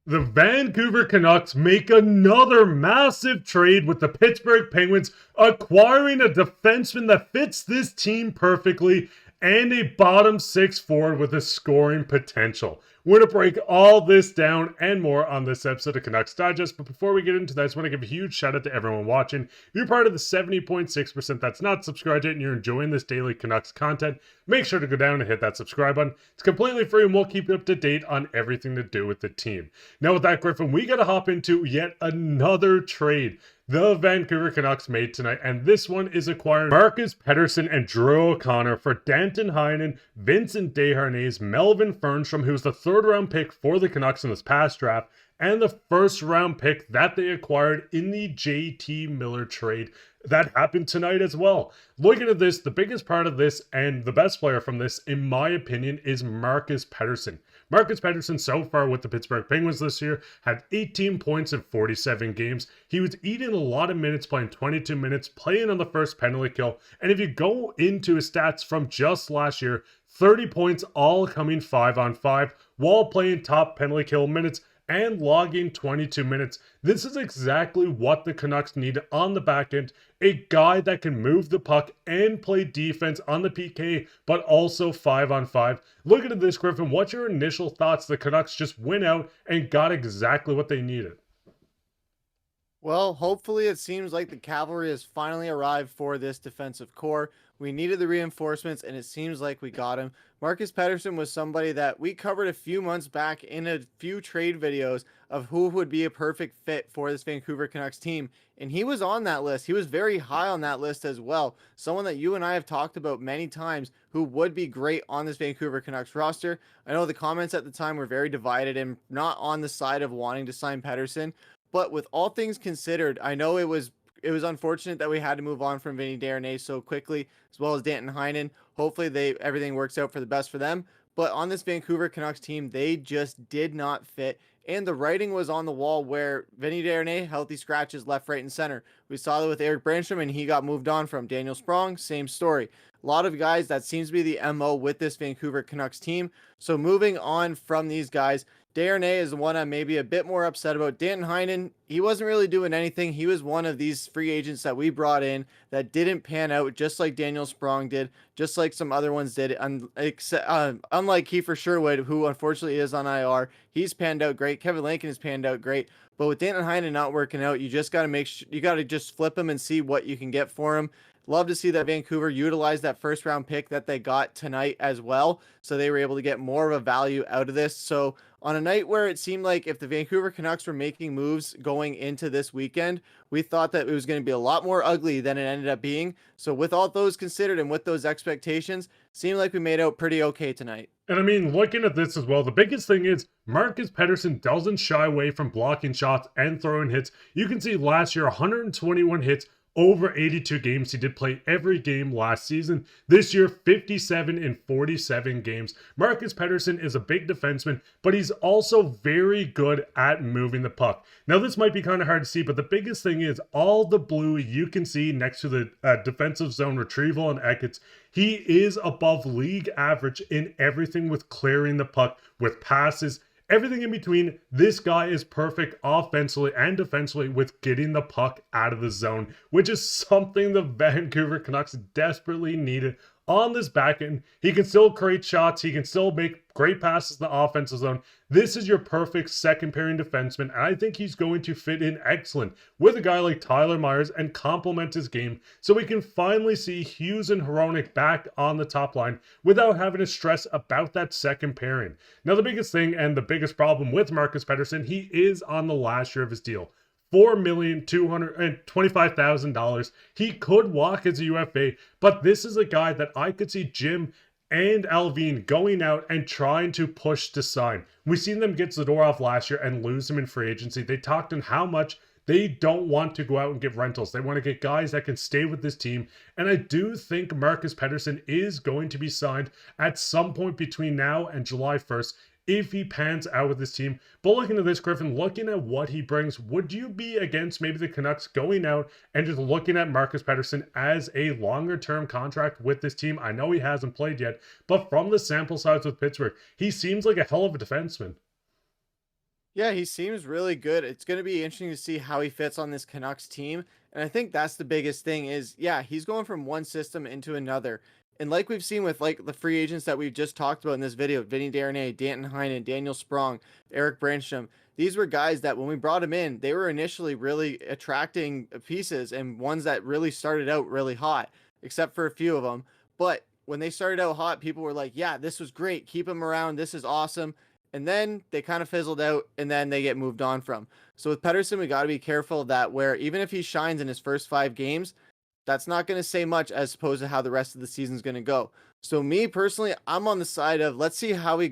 The Vancouver Canucks make another massive trade with the Pittsburgh Penguins, acquiring a defenseman that fits this team perfectly and a bottom six forward with a scoring potential. We're going to break all this down and more on this episode of Canucks Digest. But before we get into that, I just want to give a huge shout out to everyone watching. If you're part of the 70.6% that's not subscribed yet and you're enjoying this daily Canucks content, make sure to go down and hit that subscribe button. It's completely free and we'll keep you up to date on everything to do with the team. Now with that, Griffin, we got to hop into yet another trade the Vancouver Canucks made tonight, and this one is acquiring Marcus Pettersson and Drew O'Connor for Danton Heinen, Vincent Desharnais, Melvin Fernström, who was the third-round pick for the Canucks in this past draft, and the first-round pick that they acquired in the JT Miller trade that happened tonight as well. Looking at this, the biggest part of this and the best player from this, in my opinion, is Marcus Pettersson. Marcus Pettersson so far with the Pittsburgh Penguins this year had 18 points in 47 games. He was eating a lot of minutes, playing 22 minutes, playing on the first penalty kill. And if you go into his stats from just last year, 30 points all coming 5-on-5 while playing top penalty kill minutes and logging 22 minutes. This is exactly what the Canucks need on the back end. A guy that can move the puck and play defense on the PK, but also 5-on-5. Looking at this, Griffin, what's your initial thoughts? The Canucks just went out and got exactly what they needed. Well, hopefully it seems like the cavalry has finally arrived for this defensive core. We needed the reinforcements, and it seems like we got him. Marcus Pettersson was somebody that we covered a few months back in a few trade videos of who would be a perfect fit for this Vancouver Canucks team, and he was on that list. He was very high on that list as well. Someone that you and I have talked about many times who would be great on this Vancouver Canucks roster. I know the comments at the time were very divided and not on the side of wanting to sign Pettersson. But with all things considered, I know it was unfortunate that we had to move on from Vinny Desharnais so quickly, as well as Danton Heinen. Hopefully everything works out for the best for them. But on this Vancouver Canucks team, they just did not fit. And the writing was on the wall where Vinny Desharnais, healthy scratches left, right, and center. We saw that with Erik Brannstrom, and he got moved on from. Daniel Sprong, same story. A lot of guys, that seems to be the MO with this Vancouver Canucks team. So moving on from these guys, Desharnais is the one I'm maybe a bit more upset about. Danton Heinen, he wasn't really doing anything. He was one of these free agents that we brought in that didn't pan out, just like Daniel Sprong did, just like some other ones did. Unlike Kiefer Sherwood, who unfortunately is on IR, he's panned out great. Kevin Lankin has panned out great. But with Danton Heinen not working out, you just got to you got to just flip him and see what you can get for him. Love to see that Vancouver utilize that first round pick that they got tonight as well. So they were able to get more of a value out of this. So on a night where it seemed like if the Vancouver Canucks were making moves going into this weekend, we thought that it was going to be a lot more ugly than it ended up being. So with all those considered and with those expectations, seemed like we made out pretty okay tonight. And I mean, looking at this as well, the biggest thing is Marcus Pettersson doesn't shy away from blocking shots and throwing hits. You can see last year, 121 hits, over 82 games. He did play every game last season. This year, 57 in 47 games. Marcus Pettersson is a big defenseman, but he's also very good at moving the puck. Now, this might be kind of hard to see, but the biggest thing is all the blue you can see next to the defensive zone retrieval and Eckerts. He is above league average in everything with clearing the puck, with passes, everything in between. This guy is perfect offensively and defensively with getting the puck out of the zone, which is something the Vancouver Canucks desperately needed on this back end. He can still create shots. He can still make great passes in the offensive zone. This is your perfect second pairing defenseman, and I think he's going to fit in excellent with a guy like Tyler Myers and complement his game so we can finally see Hughes and Hronek back on the top line without having to stress about that second pairing. Now, the biggest thing and the biggest problem with Marcus Pettersson, he is on the last year of his deal. $4,225,000. He could walk as a UFA, but this is a guy that I could see Jim and Allvin going out and trying to push to sign. We've seen them get Zadorov last year and lose him in free agency. They talked on how much they don't want to go out and get rentals. They want to get guys that can stay with this team. And I do think Marcus Pettersson is going to be signed at some point between now and July 1st. If he pans out with this team. But looking at this, Griffin, looking at what he brings, would you be against maybe the Canucks going out and just looking at Marcus Pettersson as a longer term contract with this team? I know he hasn't played yet, but from the sample size with Pittsburgh, he seems like a hell of a defenseman. Yeah, he seems really good. It's going to be interesting to see how he fits on this Canucks team. And I think that's the biggest thing is, yeah, he's going from one system into another. And like we've seen with like the free agents that we've just talked about in this video, Vinny Desharnais, Danton Heinen, Daniel Sprong, Eric Brandstrom, these were guys that when we brought them in, they were initially really attracting pieces and ones that really started out really hot, except for a few of them. But when they started out hot, people were like, yeah, this was great. Keep them around. This is awesome, and then they kind of fizzled out and then they get moved on from. So with Pettersson, we got to be careful of that, where even if he shines in his first 5 games, that's not going to say much as opposed to how the rest of the season is going to go. So me personally, I'm on the side of let's see how he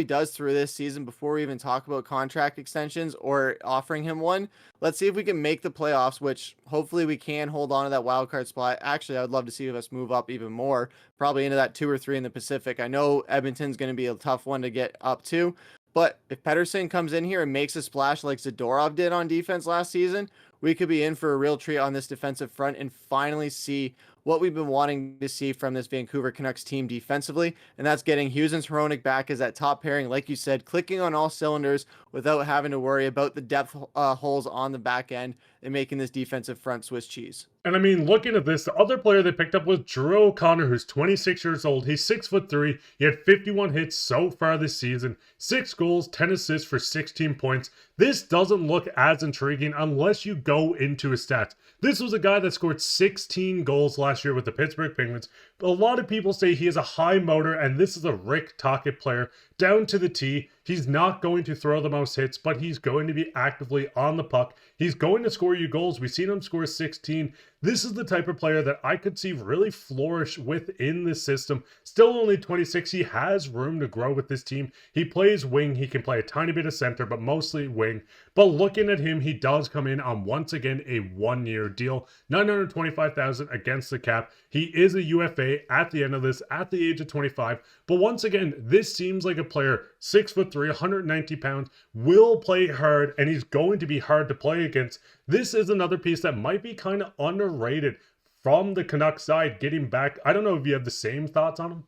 does through this season before we even talk about contract extensions or offering him one. Let's see if we can make the playoffs, which hopefully we can hold on to that wild card spot. Actually, I would love to see us move up even more, probably into that 2 or 3 in the Pacific. I know Edmonton's going to be a tough one to get up to, but if Pettersson comes in here and makes a splash like Zadorov did on defense last season, we could be in for a real treat on this defensive front and finally see what we've been wanting to see from this Vancouver Canucks team defensively, and that's getting Hughes and Hronek back as that top pairing, like you said, clicking on all cylinders without having to worry about the depth holes on the back end and making this defensive front Swiss cheese. And I mean, looking at this, the other player they picked up was Drew O'Connor, who's 26 years old. He's 6'3". He had 51 hits so far this season, 6 goals, 10 assists for 16 points. This doesn't look as intriguing unless you go into his stats. This was a guy that scored 16 goals last year with the Pittsburgh Penguins. A lot of people say he has a high motor, and this is a Rick Tocchet player down to the T. He's not going to throw the most hits, but he's going to be actively on the puck. He's going to score you goals. We've seen him score 16. This is the type of player that I could see really flourish within this system. Still only 26. He has room to grow with this team. He plays wing. He can play a tiny bit of center, but mostly wing. But looking at him, he does come in on, once again, a 1-year deal. $925,000 against the cap. He is a UFA at the end of this, at the age of 25. But once again, this seems like a player, 6'3", 190 pounds, will play hard, and he's going to be hard to play against. This is another piece that might be kind of underrated from the Canucks side, getting back. I don't know if you have the same thoughts on him.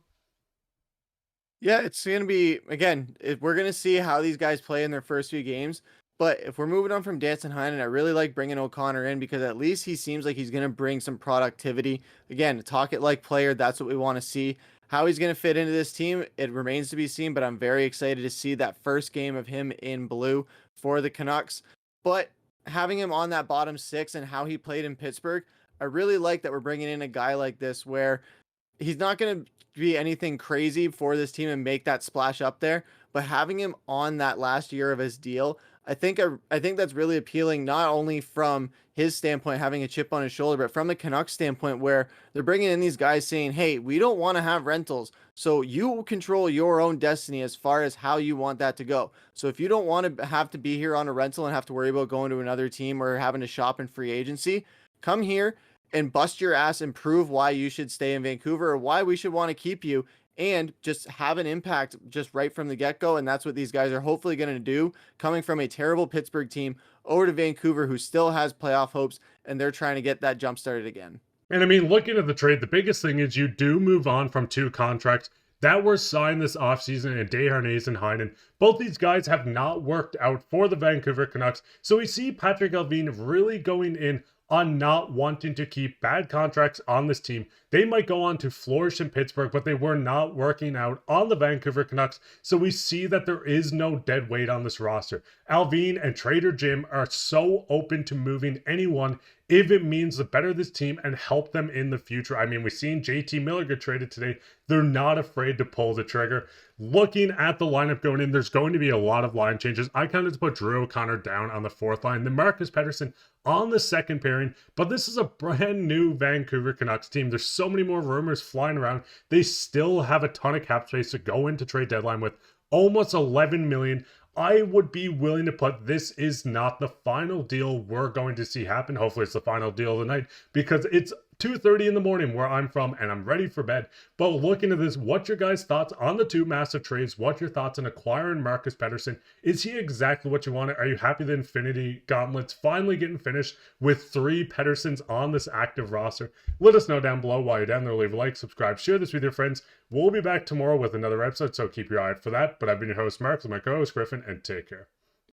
Yeah, it's going to be, again, we're going to see how these guys play in their first few games. But if we're moving on from Danton Heinen, I really like bringing O'Connor in because at least he seems like he's going to bring some productivity. Again, a Tocchet-like player, that's what we want to see. How he's going to fit into this team, it remains to be seen, but I'm very excited to see that first game of him in blue for the Canucks. But having him on that bottom 6 and how he played in Pittsburgh, I really like that we're bringing in a guy like this where he's not going to be anything crazy for this team and make that splash up there, but having him on that last year of his deal, I think that's really appealing, not only from his standpoint, having a chip on his shoulder, but from the Canucks standpoint, where they're bringing in these guys saying, hey, we don't want to have rentals. So you control your own destiny as far as how you want that to go. So if you don't want to have to be here on a rental and have to worry about going to another team or having to shop in free agency, come here and bust your ass and prove why you should stay in Vancouver or why we should want to keep you, and just have an impact just right from the get-go. And that's what these guys are hopefully going to do, coming from a terrible Pittsburgh team over to Vancouver, who still has playoff hopes, and they're trying to get that jump started again. And I mean, looking at the trade, the biggest thing is you do move on from 2 contracts that were signed this offseason in Desharnais and Heinen. Both these guys have not worked out for the Vancouver Canucks. So we see Patrik Allvin really going in on not wanting to keep bad contracts on this team. They might go on to flourish in Pittsburgh, but they were not working out on the Vancouver Canucks. So we see that there is no dead weight on this roster. Allvin and Trader Jim are so open to moving anyone if it means to better this team and help them in the future. I mean, we've seen JT Miller get traded today. They're not afraid to pull the trigger. Looking at the lineup going in, there's going to be a lot of line changes. I kind of put Drew O'Connor down on the 4th line, then Marcus Pettersson on the 2nd pairing. But this is a brand new Vancouver Canucks team. There's so many more rumors flying around. They still have a ton of cap space to go into trade deadline with, almost $11 million. I would be willing to put this is not the final deal we're going to see happen. Hopefully it's the final deal of the night, because it's 2:30 in the morning where I'm from and I'm ready for bed. But looking at this, what's your guys' thoughts on the 2 massive trades? What's your thoughts on acquiring Marcus Pettersson? Is he exactly what you wanted? Are you happy the Infinity Gauntlet's finally getting finished with 3 Petterssons on this active roster? Let us know down below. While you're down there, leave a like, subscribe, share this with your friends. We'll be back tomorrow with another episode, so keep your eye out for that. But I've been your host, Mark, with my co-host, Griffin, and take care.